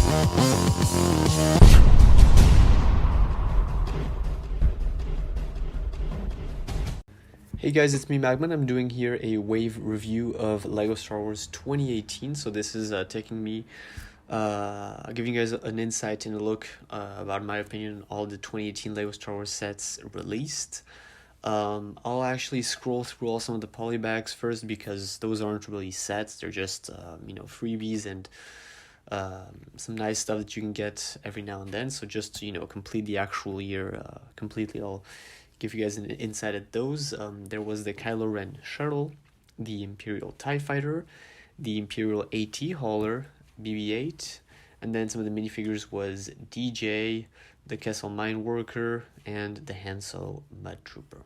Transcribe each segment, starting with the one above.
Hey guys, it's me Magman. I'm doing here a wave review of LEGO Star Wars 2018. So this is taking me, giving you guys an insight and a look about my opinion on all the 2018 LEGO Star Wars sets released. I'll actually scroll through all some of the polybags first because those aren't really sets. They're just, freebies and some nice stuff that you can get every now and then. So just to, complete the actual year completely, I'll give you guys an insight at those. There was the Kylo Ren shuttle, the Imperial Tie Fighter, the Imperial AT Hauler, BB-8, and then some of the minifigures was DJ, the Kessel Mine Worker, and the Han Solo Mud Trooper.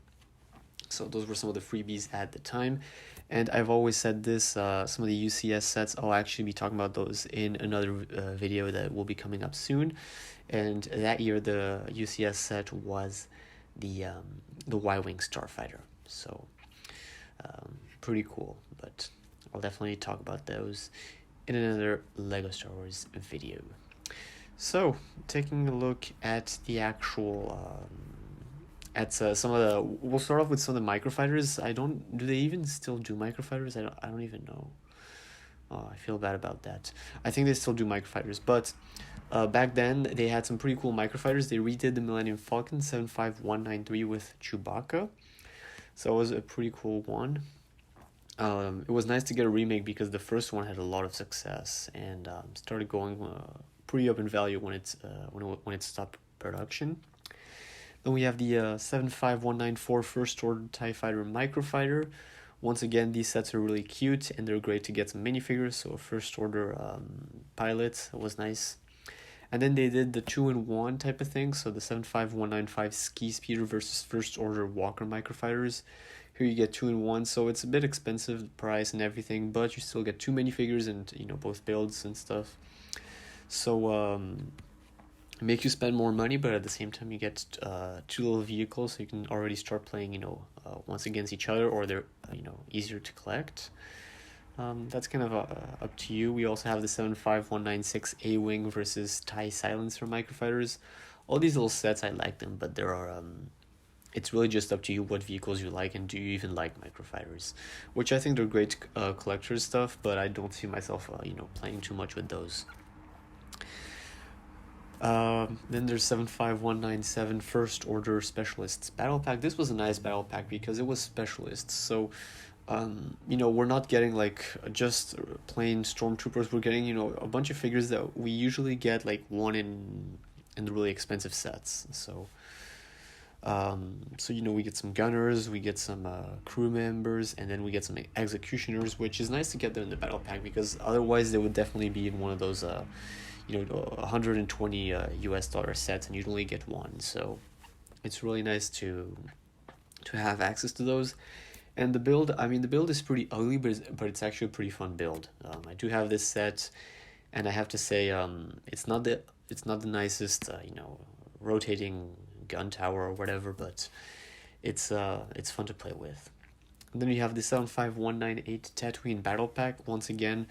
So those were some of the freebies at the time. And I've always said this, some of the UCS sets, I'll actually be talking about those in another video that will be coming up soon. And that year the UCS set was the Y-Wing Starfighter. So pretty cool, but I'll definitely talk about those in another LEGO Star Wars video. So taking a look at the actual some of the, we'll start off with some of the Microfighters. Do they even still do Microfighters? I don't even know. Oh, I feel bad about that. I think they still do Microfighters, but back then they had some pretty cool Microfighters. They redid the Millennium Falcon 75193 with Chewbacca, so it was a pretty cool one. It was nice to get a remake because the first one had a lot of success and started going pretty up in value when it stopped production. Then we have the 75194 First Order TIE Fighter Microfighter. Once again, these sets are really cute and they're great to get some minifigures, so a First Order pilot was nice. And then they did the 2-in-1 type of thing, so the 75195 Ski Speeder versus First Order Walker Microfighters. Here you get 2-in-1, so it's a bit expensive, the price and everything, but you still get two minifigures and, both builds and stuff. So, make you spend more money, but at the same time you get two little vehicles, so you can already start playing, once against each other, or they're, easier to collect. That's kind of up to you. We also have the 75196 A-Wing versus TIE Silencer Microfighters. All these little sets, I like them, but there are, it's really just up to you what vehicles you like, and do you even like Microfighters, which I think they're great collector's stuff, but I don't see myself, playing too much with those. Then there's 75197 First Order Specialists Battle Pack. This was a nice battle pack because it was specialists. So, we're not getting like just plain stormtroopers. We're getting, a bunch of figures that we usually get like one in the really expensive sets. So, we get some gunners, we get some crew members, and then we get some executioners, which is nice to get them in the battle pack because otherwise they would definitely be in one of those 120 US dollar sets, and you'd only get one. So it's really nice to have access to those. And the build is pretty ugly, but it's actually a pretty fun build. I do have this set, and I have to say, it's not the nicest, rotating gun tower or whatever, but it's fun to play with. And then we have the 75198 Tatooine Battle Pack. Once again,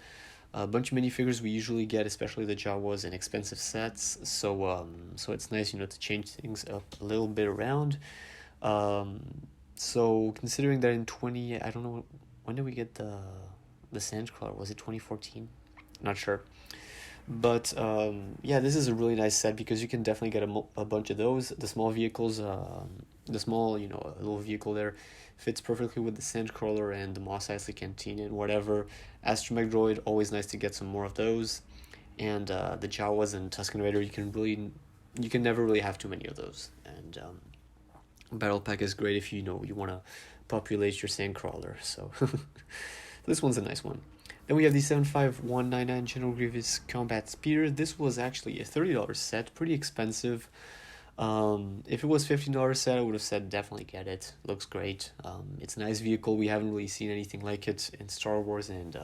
a bunch of minifigures we usually get, especially the Jawas, in expensive sets. So it's nice, to change things up a little bit around. So considering that in I don't know, when did we get the Sandcrawler? Was it 2014? Not sure. But this is a really nice set because you can definitely get a bunch of those. The small vehicles, the small, little vehicle there fits perfectly with the Sandcrawler and the Mos Eisley Canteen and whatever. Astromech Droid, always nice to get some more of those. And the Jawas and Tusken Raider, you can never really have too many of those. And Battle Pack is great if you want to populate your Sandcrawler. So this one's a nice one. Then we have the 75199 General Grievous Combat Speeder. This was actually a $30 set, pretty expensive. If it was $15 set, I would have said definitely get it. Looks great. It's a nice vehicle. We haven't really seen anything like it in Star Wars, and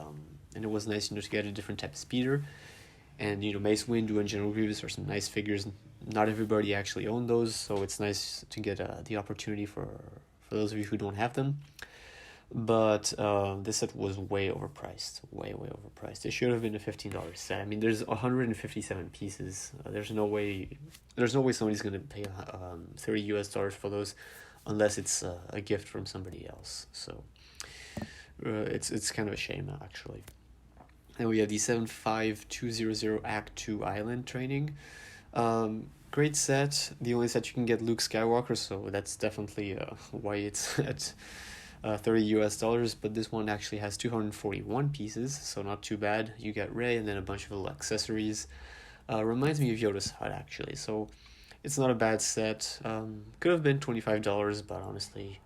it was nice, to get a different type of speeder. And Mace Windu and General Grievous are some nice figures. Not everybody actually owned those, so it's nice to get the opportunity for those of you who don't have them. But this set was way overpriced, way overpriced. It should have been a $15 set. I mean, there's 157 pieces. There's no way somebody's gonna pay $30 for those, unless it's a gift from somebody else. So it's kind of a shame, actually. And we have the 75200 Act 2 Island Training. Great set. The only set you can get Luke Skywalker, so that's definitely why it's at $30 but this one actually has 241 pieces, so not too bad. You get Rey and then a bunch of little accessories. Reminds me of Yodas Hut, actually, so it's not a bad set. Could have been $25, but honestly,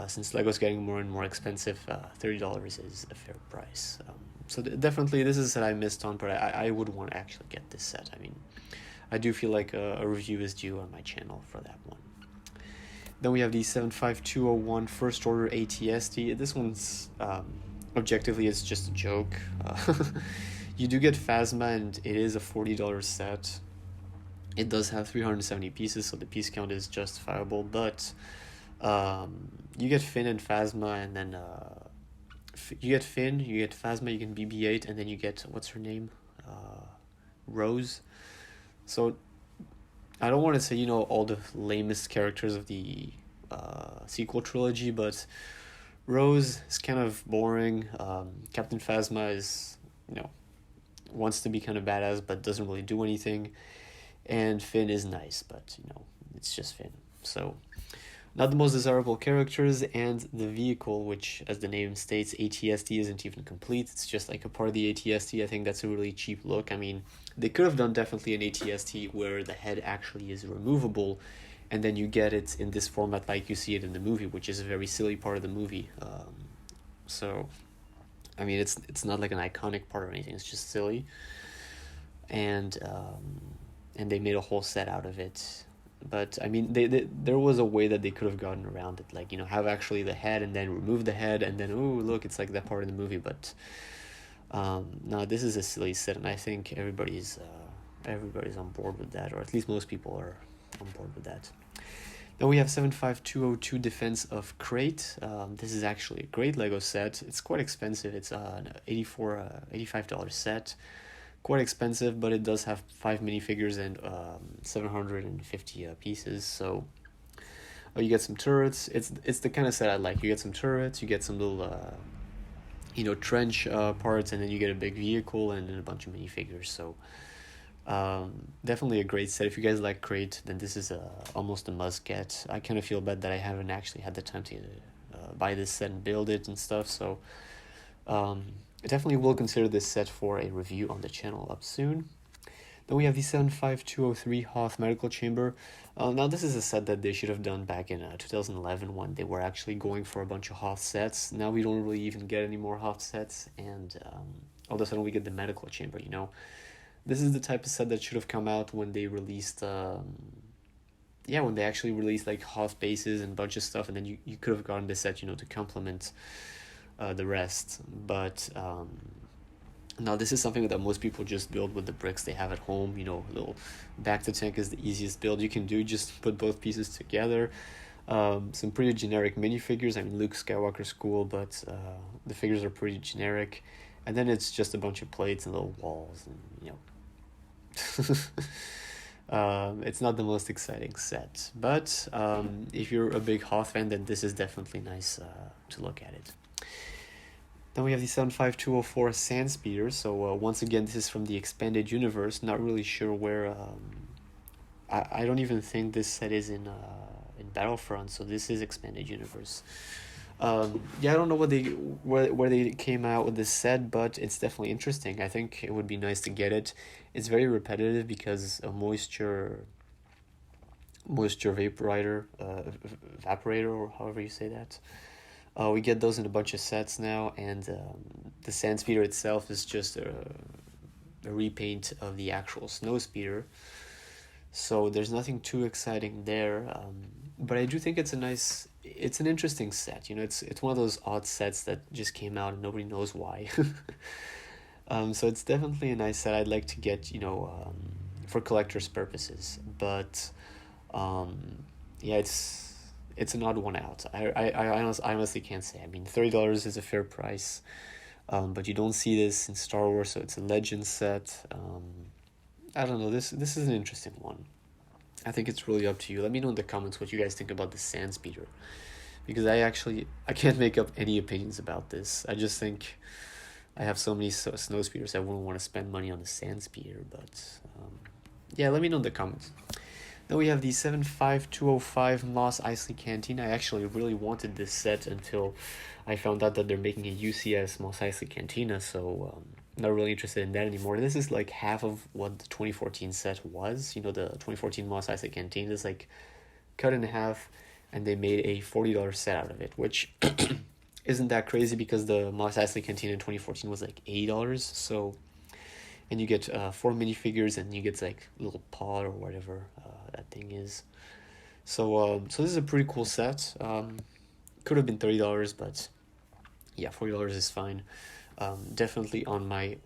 since Lego's getting more and more expensive, $30 is a fair price. So definitely this is a set I missed on, but I would want to actually get this set. I mean, I do feel like a review is due on my channel for that one. Then we have the 75201 First Order ATST. This one's, objectively, it's just a joke. You do get Phasma, and it is a $40 set. It does have 370 pieces, so the piece count is justifiable, but you get Finn and Phasma, and then you get Finn, you get Phasma, you get BB-8, and then you get, what's her name? Rose. So I don't want to say, all the lamest characters of the sequel trilogy, but Rose is kind of boring. Captain Phasma is, wants to be kind of badass, but doesn't really do anything. And Finn is nice, but, it's just Finn. So, not the most desirable characters, and the vehicle, which, as the name states, ATST, isn't even complete. It's just like a part of the ATST. I think that's a really cheap look. I mean, they could have done definitely an ATST where the head actually is removable, and then you get it in this format like you see it in the movie, which is a very silly part of the movie. So, I mean, it's not like an iconic part or anything. It's just silly, and they made a whole set out of it. But I mean, they there was a way that they could have gotten around it, like, have actually the head and then remove the head, and then, oh look, it's like that part of the movie. But no, this is a silly set, and I think everybody's on board with that, or at least most people are on board with that. Then we have 75202 Defense of Crate. This is actually a great Lego set. It's quite expensive. It's an $85 set. Quite expensive, but it does have 5 minifigures and 750 pieces. So you get some turrets. It's the kind of set I like. You get some turrets, you get some little trench parts, and then you get a big vehicle and then a bunch of minifigures. So definitely a great set. If you guys like Crate, then this is almost a must get. I kind of feel bad that I haven't actually had the time to buy this set and build it and stuff. So I definitely will consider this set for a review on the channel up soon. Then we have the 75203 Hoth Medical Chamber. Now this is a set that they should have done back in 2011 when they were actually going for a bunch of Hoth sets. Now we don't really even get any more Hoth sets, and all of a sudden we get the Medical Chamber, This is the type of set that should have come out when they released, when they actually released like Hoth bases and a bunch of stuff, and then you could have gotten this set, to complement the rest. But now this is something that most people just build with the bricks they have at home. A little back to tank is the easiest build you can do. Just put both pieces together. Some pretty generic minifigures. I mean, Luke Skywalker's cool, but the figures are pretty generic. And then it's just a bunch of plates and little walls, and it's not the most exciting set. But if you're a big Hoth fan, then this is definitely nice to look at it. Then we have the 75204 Sand Speeder. So once again, this is from the Expanded Universe. Not really sure where. I don't even think this set is in Battlefront. So this is Expanded Universe. I don't know where they came out with this set, but it's definitely interesting. I think it would be nice to get it. It's very repetitive because a moisture evaporator, or however you say that. We get those in a bunch of sets now, and the Sand Speeder itself is just a repaint of the actual Snow Speeder. So there's nothing too exciting there, but I do think it's an interesting set. It's one of those odd sets that just came out and nobody knows why. So it's definitely a nice set I'd like to get, for collector's purposes. But it's it's an odd one out. I honestly can't say. I mean, $30 is a fair price, but you don't see this in Star Wars, so it's a Legend set. I don't know. This is an interesting one. I think it's really up to you. Let me know in the comments what you guys think about the Sand Speeder, because I can't make up any opinions about this. I just think I have so many snow speeders I wouldn't want to spend money on the Sand Speeder, but yeah, let me know in the comments. Then we have the 75205 Moss Iceland Canteen. I actually really wanted this set until I found out that they're making a UCS Moss Iceland Cantina, so not really interested in that anymore. This is like half of what the 2014 set was. You know, the 2014 Moss Iceland Canteen is like cut in half, and they made a $40 set out of it, which isn't that crazy because the Moss Iceland Canteen in 2014 was like $80, so... And you get 4 minifigures, and you get like little pod or whatever that thing is. So this is a pretty cool set. Could have been $30, but yeah, $40 is fine. Definitely on my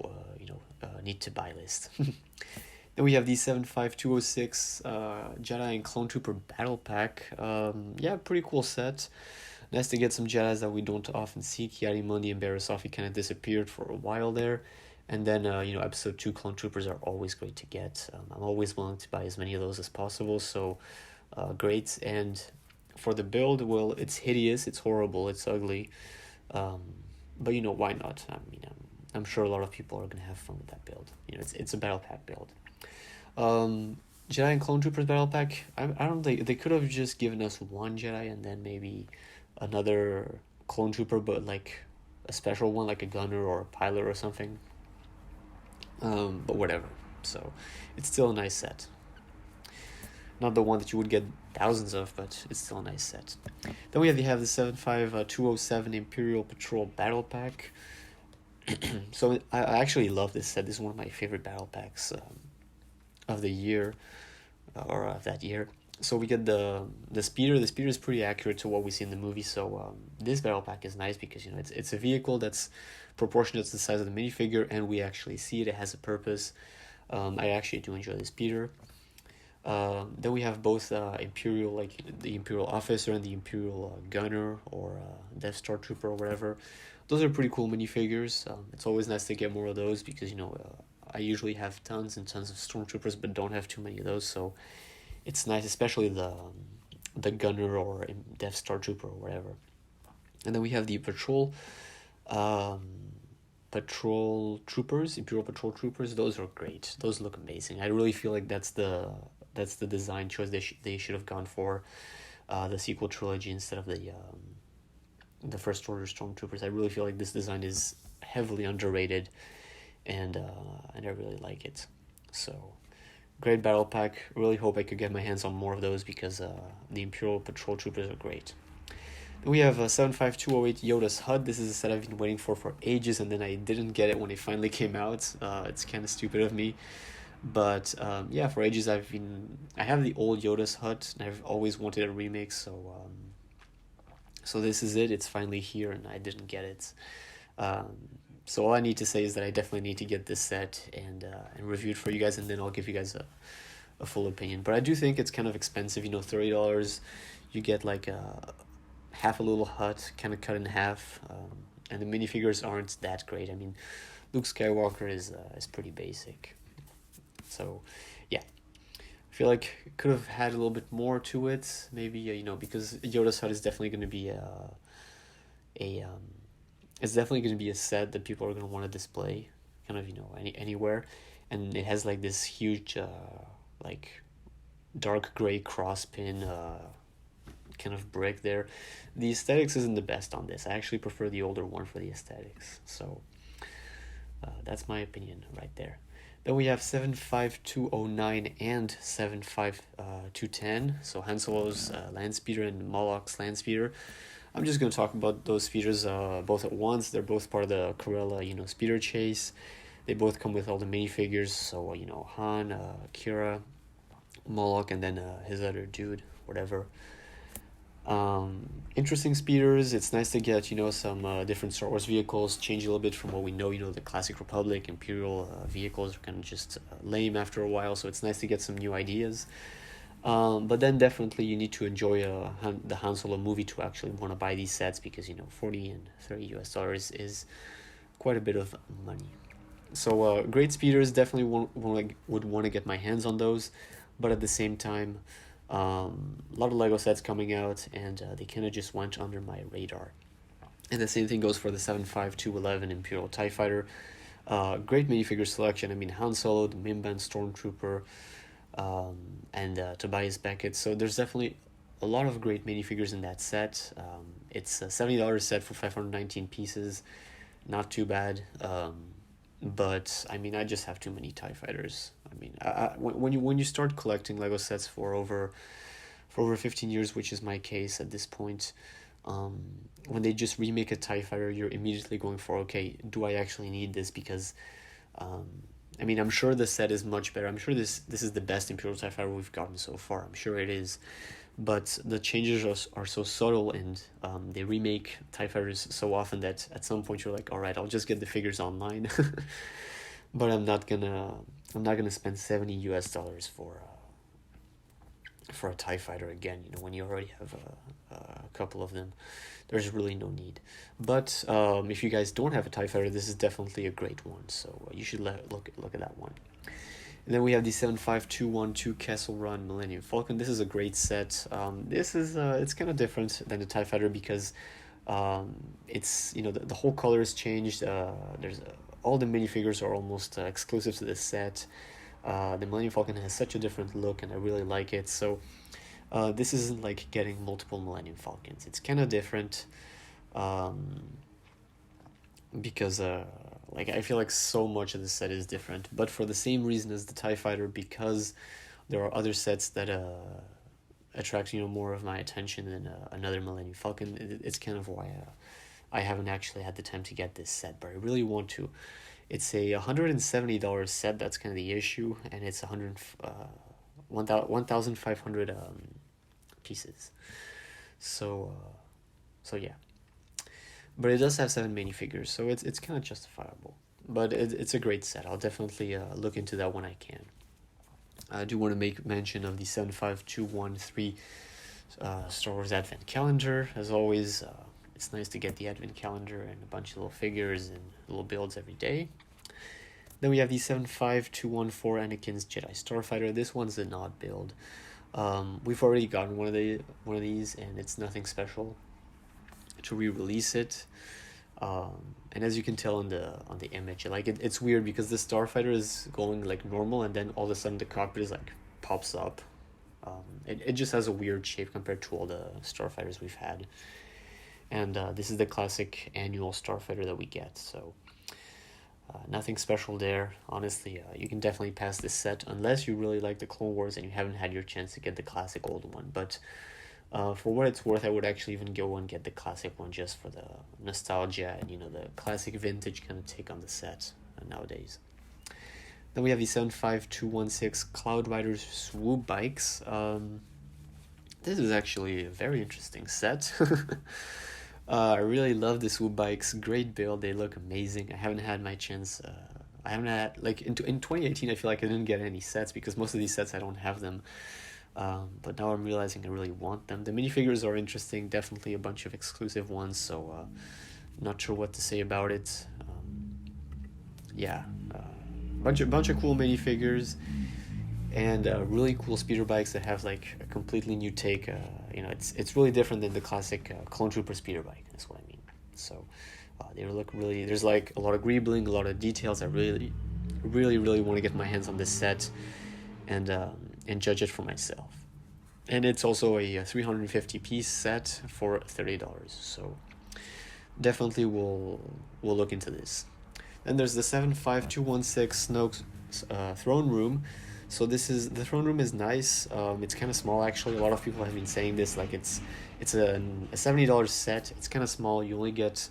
need to buy list. Then we have the 75206 Jedi and Clone Trooper Battle Pack. Yeah, pretty cool set. Nice to get some Jedis that we don't often see. Kiari-Mundi and Barasafi kind of disappeared for a while there. And then, episode 2 Clone Troopers are always great to get. I'm always willing to buy as many of those as possible, so great. And for the build, well, it's hideous, it's horrible, it's ugly. But, why not? I mean, I'm sure a lot of people are going to have fun with that build. It's a battle pack build. Jedi and Clone Troopers battle pack, I don't think they could have just given us one Jedi and then maybe another Clone Trooper, but like a special one, like a gunner or a pilot or something. But whatever. So it's still a nice set. Not the one that you would get thousands of, but it's still a nice set. Then we have the 75207 Imperial Patrol Battle Pack. So I actually love this set. This is one of my favorite battle packs of the year, or of that year. So we get the speeder. The speeder is pretty accurate to what we see in the movie. So this battle pack is nice because it's a vehicle that's proportionate to the size of the minifigure, and we actually see it. It has a purpose. I actually do enjoy the speeder. Then we have both Imperial, like the Imperial Officer and the Imperial Gunner or Death Star Trooper or whatever. Those are pretty cool minifigures. It's always nice to get more of those because I usually have tons and tons of Stormtroopers, but don't have too many of those. So it's nice, especially the Gunner or Death Star Trooper or whatever. And then we have the Patrol Troopers, Imperial Patrol Troopers. Those are great. Those look amazing. I really feel like that's the design choice they should have gone for, the sequel trilogy instead of the First Order Stormtroopers. I really feel like this design is heavily underrated, and I really like it. So great battle pack. Really hope I could get my hands on more of those because the Imperial Patrol Troopers are great. Then we have 75208 Yodas Hut. This is a set I've been waiting for ages, and then I didn't get it when it finally came out. It's kind of stupid of me. But yeah, for ages I have the old Yodas Hut, and I've always wanted a remake, so this is it. It's finally here, and I didn't get it. So all I need to say is that I definitely need to get this set and review it for you guys, and then I'll give you guys a full opinion. But I do think it's kind of expensive. $30. You get like half a little hut, kind of cut in half, and the minifigures aren't that great. I mean, Luke Skywalker is pretty basic. So, yeah, I feel like it could have had a little bit more to it. Maybe because Yoda's Hut is definitely going to be it's definitely going to be a set that people are going to want to display, kind of anywhere, and it has like this huge like dark gray cross pin kind of brick there. The aesthetics isn't the best on this. I actually prefer the older one for the aesthetics. So that's my opinion right there. Then we have 75209 and 75210. So Han Solo's land speeder and Moloch's land speeder. I'm just going to talk about those speeders both at once. They're both part of the Corella, speeder chase. They both come with all the minifigures. So, Han, Kira, Moloch, and then his other dude, whatever. Interesting speeders. It's nice to get some different Star Wars vehicles, change a little bit from what we know. The classic Republic Imperial vehicles are kind of just lame after a while, so it's nice to get some new ideas. But then definitely you need to enjoy the Han Solo movie to actually want to buy these sets, because 40 and 30 US dollars is quite a bit of money. So great speeders, definitely would want to get my hands on those, but at the same time, a lot of Lego sets coming out, and they kind of just went under my radar. And the same thing goes for the 7.5.211 Imperial Tie Fighter. Great minifigure selection. I mean, Han Solo, the Mimban Stormtrooper, and Tobias Beckett. So there's definitely a lot of great minifigures in that set. It's a $70 set for 519 pieces. Not too bad. But I mean, I just have too many TIE fighters. I mean, when you start collecting Lego sets for over 15 years, which is my case at this point, when they just remake a TIE fighter, you're immediately going for, okay, do I actually need this? Because I mean, I'm sure the set is much better. I'm sure this is the best Imperial TIE fighter we've gotten so far. I'm sure it is. But the changes are so subtle, and they remake TIE fighters so often that at some point you're like, all right, I'll just get the figures online. But I'm not gonna spend 70 US dollars for a TIE fighter again, when you already have a couple of them. There's really no need. But if you guys don't have a TIE fighter, this is definitely a great one, so you should look at that one. And then we have the 7.5.212 Castle Run Millennium Falcon. This is a great set. This is it's kind of different than the TIE Fighter, because it's the whole color is changed. There's all the minifigures are almost exclusive to this set. The Millennium Falcon has such a different look, and I really like it. So this isn't like getting multiple Millennium Falcons. It's kind of different, because I feel like so much of the set is different, but for the same reason as the TIE Fighter, because there are other sets that attract more of my attention than another Millennium Falcon. It's kind of why I haven't actually had the time to get this set, but I really want to. It's a $170 set. That's kind of the issue, and it's 1,500 pieces. So yeah. But it does have 7 minifigures, so it's kind of justifiable. But it's a great set. I'll definitely look into that when I can. I do want to make mention of the 75213 Star Wars Advent Calendar. As always, it's nice to get the Advent Calendar and a bunch of little figures and little builds every day. Then we have the 75214 Anakins Jedi Starfighter. This one's an odd build. We've already gotten one of these, and it's nothing special to re-release it. And as you can tell on the image, it's weird because the Starfighter is going like normal, and then all of a sudden the cockpit is like pops up. It just has a weird shape compared to all the Starfighters we've had. And this is the classic annual Starfighter that we get, so nothing special there. Honestly, you can definitely pass this set unless you really like the Clone Wars and you haven't had your chance to get the classic old one. But for what it's worth, I would actually even go and get the classic one just for the nostalgia and the classic vintage kind of take on the set nowadays. Then we have the 75216 Cloud Riders Swoop Bikes. This is actually a very interesting set. I really love the Swoop Bikes. Great build. They look amazing. I haven't had my chance. I haven't had, in 2018, I feel like I didn't get any sets because most of these sets I don't have them. But now I'm realizing I really want them. The minifigures are interesting, definitely a bunch of exclusive ones, so not sure what to say about it. Bunch of cool minifigures, and really cool speeder bikes that have like a completely new take. It's really different than the classic Clone Trooper speeder bike. That's what I mean. So they look really. There's like a lot of greebling, a lot of details. I really want to get my hands on this set, and judge it for myself. And it's also a 350 piece set for $30. So definitely we'll look into this. Then there's the 75216 Snoke's throne room. So the throne room is nice. It's kind of small actually. A lot of people have been saying this, like it's a $70 set. It's kind of small. You only get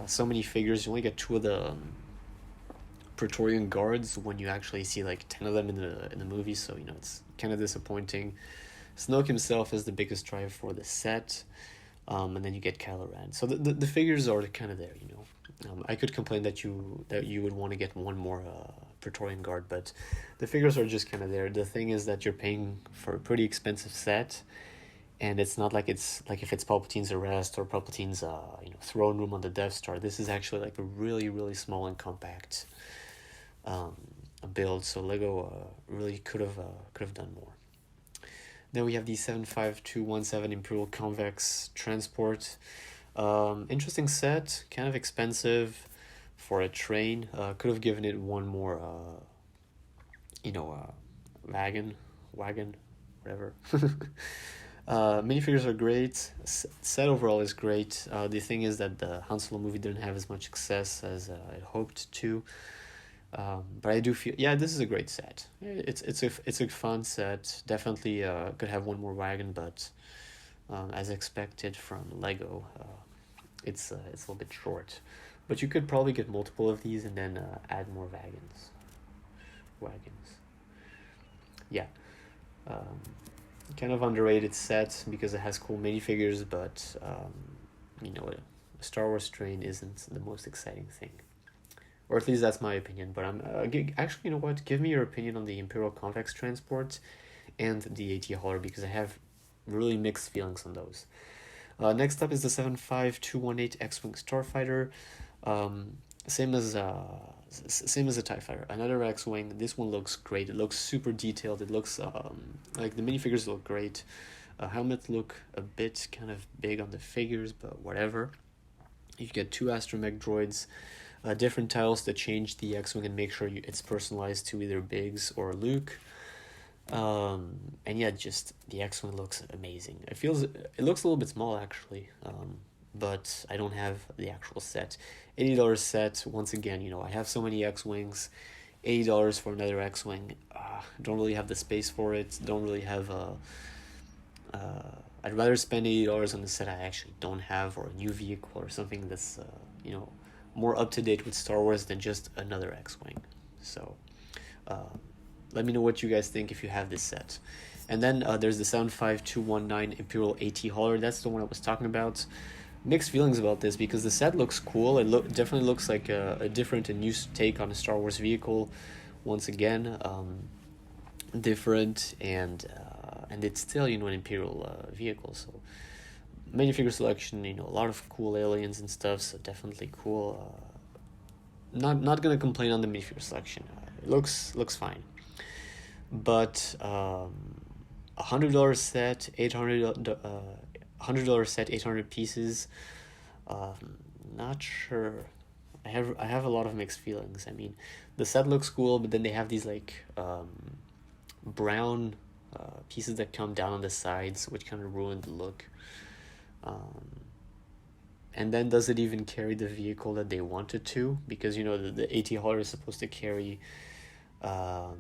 so many figures. You only get 2 of the Praetorian guards when you actually see like 10 of them in the movie. So it's kind of disappointing. Snoke himself is the biggest driver for the set, and then you get Kylo Ren. So the figures are kind of there. I could complain that you would want to get one more Praetorian Guard, but the figures are just kind of there. The thing is that you're paying for a pretty expensive set, and it's not like it's like if it's Palpatine's arrest or Palpatine's throne room on the Death Star. This is actually like a really, really small and compact build, so Lego really could have done more. Then we have the 75217 Imperial Convex Transport. Interesting set, kind of expensive for a train. Could have given it one more wagon, whatever. Minifigures are great. Set overall is great. The thing is that the Han Solo movie didn't have as much success as I hoped to. But I do feel, this is a great set. It's a fun set. Definitely could have one more wagon, but as expected from Lego, it's a little bit short. But you could probably get multiple of these and then add more wagons. Yeah. Kind of underrated set because it has cool minifigures, but a Star Wars train isn't the most exciting thing. Or at least that's my opinion. But I'm actually, you know what? Give me your opinion on the Imperial Convex Transport and the AT Hauler, because I have really mixed feelings on those. Next up is the 75218 XWing Starfighter. Same as the TIE Fighter. Another X-Wing. This one looks great. It looks super detailed. It looks like the minifigures look great. Helmets look a bit kind of big on the figures, but whatever. You get 2 astromech droids. Different tiles to change the X-Wing and make sure it's personalized to either Biggs or Luke. And yeah, just the X-Wing looks amazing. It looks a little bit small actually, but I don't have the actual set. $80 set. Once again, I have so many X-Wings. $80 for another X-Wing. Don't really have the space for it. Don't really have I'd rather spend $80 on a set I actually don't have, or a new vehicle or something that's more up to date with Star Wars than just another X-Wing. So let me know what you guys think if you have this set. And then there's the 75219 Imperial AT Hauler. That's the one I was talking about. Mixed feelings about this because the set looks cool. It definitely looks like a different and new take on a Star Wars vehicle. Once again, different and it's still an Imperial vehicle. So minifigure selection, a lot of cool aliens and stuff. So definitely cool. Not gonna complain on the minifigure selection. It looks fine. But $100 set, $100 set, 800 pieces. Not sure. I have a lot of mixed feelings. I mean, the set looks cool, but then they have these like brown pieces that come down on the sides, which kind of ruin the look. And then does it even carry the vehicle that they wanted to? Because the AT Hauler is supposed to carry the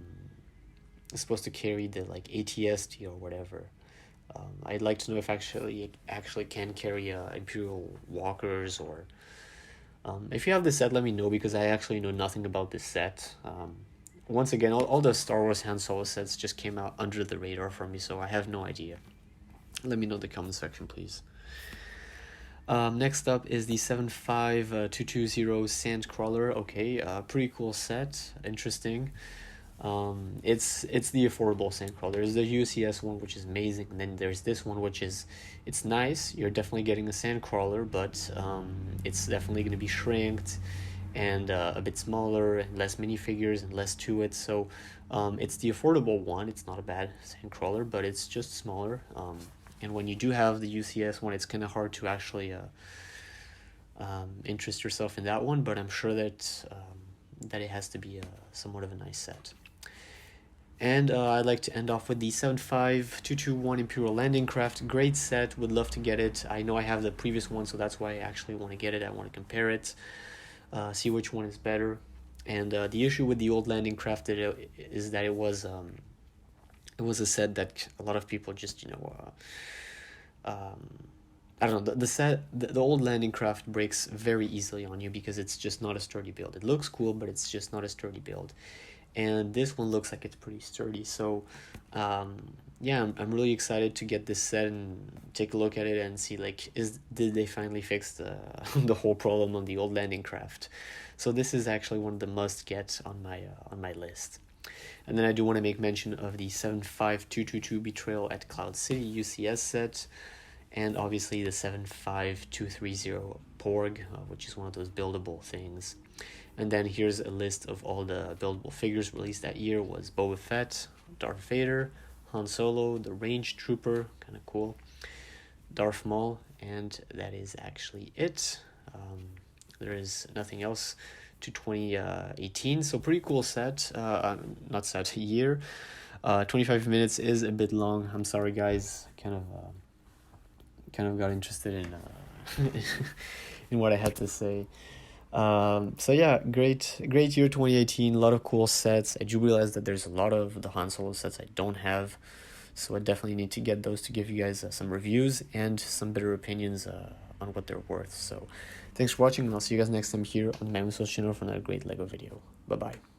like ATST or whatever. I'd like to know if actually can carry Imperial walkers, or if you have the set, let me know, because I actually know nothing about this set. Once again, all the Star Wars Han Solo sets just came out under the radar for me, so I have no idea. Let me know in the comment section, please. Next up is the 75220 Sandcrawler. Okay, pretty cool set, interesting. It's the affordable Sandcrawler. There's the UCS one, which is amazing, and then there's this one, which it's nice. You're definitely getting a Sandcrawler, but it's definitely going to be shrinked and a bit smaller and less minifigures and less to it. So it's the affordable one. It's not a bad Sandcrawler, but it's just smaller. And when you do have the UCS one, it's kind of hard to actually interest yourself in that one, but I'm sure that it has to be somewhat of a nice set. And I'd like to end off with the 75221 Imperial Landing Craft. Great set, would love to get it. I know I have the previous one, so that's why I actually want to get it. I want to compare it, see which one is better. And the issue with the old Landing Craft is that it was a set that a lot of people just I don't know, the old Landing Craft breaks very easily on you because it's just not a sturdy build. It looks cool, but it's just not a sturdy build. And this one looks like it's pretty sturdy. So yeah, I'm really excited to get this set and take a look at it and see like did they finally fix the the whole problem on the old landing craft. So this is actually one of the must get on my list. And then I do want to make mention of the 75222 Betrayal at Cloud City UCS set, and obviously the 75230 Porg, which is one of those buildable things. And then here's a list of all the buildable figures released that year. Was Boba Fett, Darth Vader, Han Solo, the Range Trooper, kind of cool, Darth Maul, and that is actually it. There is nothing else to 2018, so pretty cool set, not set, year. 25 minutes is a bit long. I'm sorry guys, kind of got interested in in what I had to say. So yeah, great year 2018, a lot of cool sets. I do realize that there's a lot of the Han Solo sets I don't have, so I definitely need to get those to give you guys some reviews and some better opinions on what they're worth. So thanks for watching, and I'll see you guys next time here on the Magnus channel for another great LEGO video. Bye bye.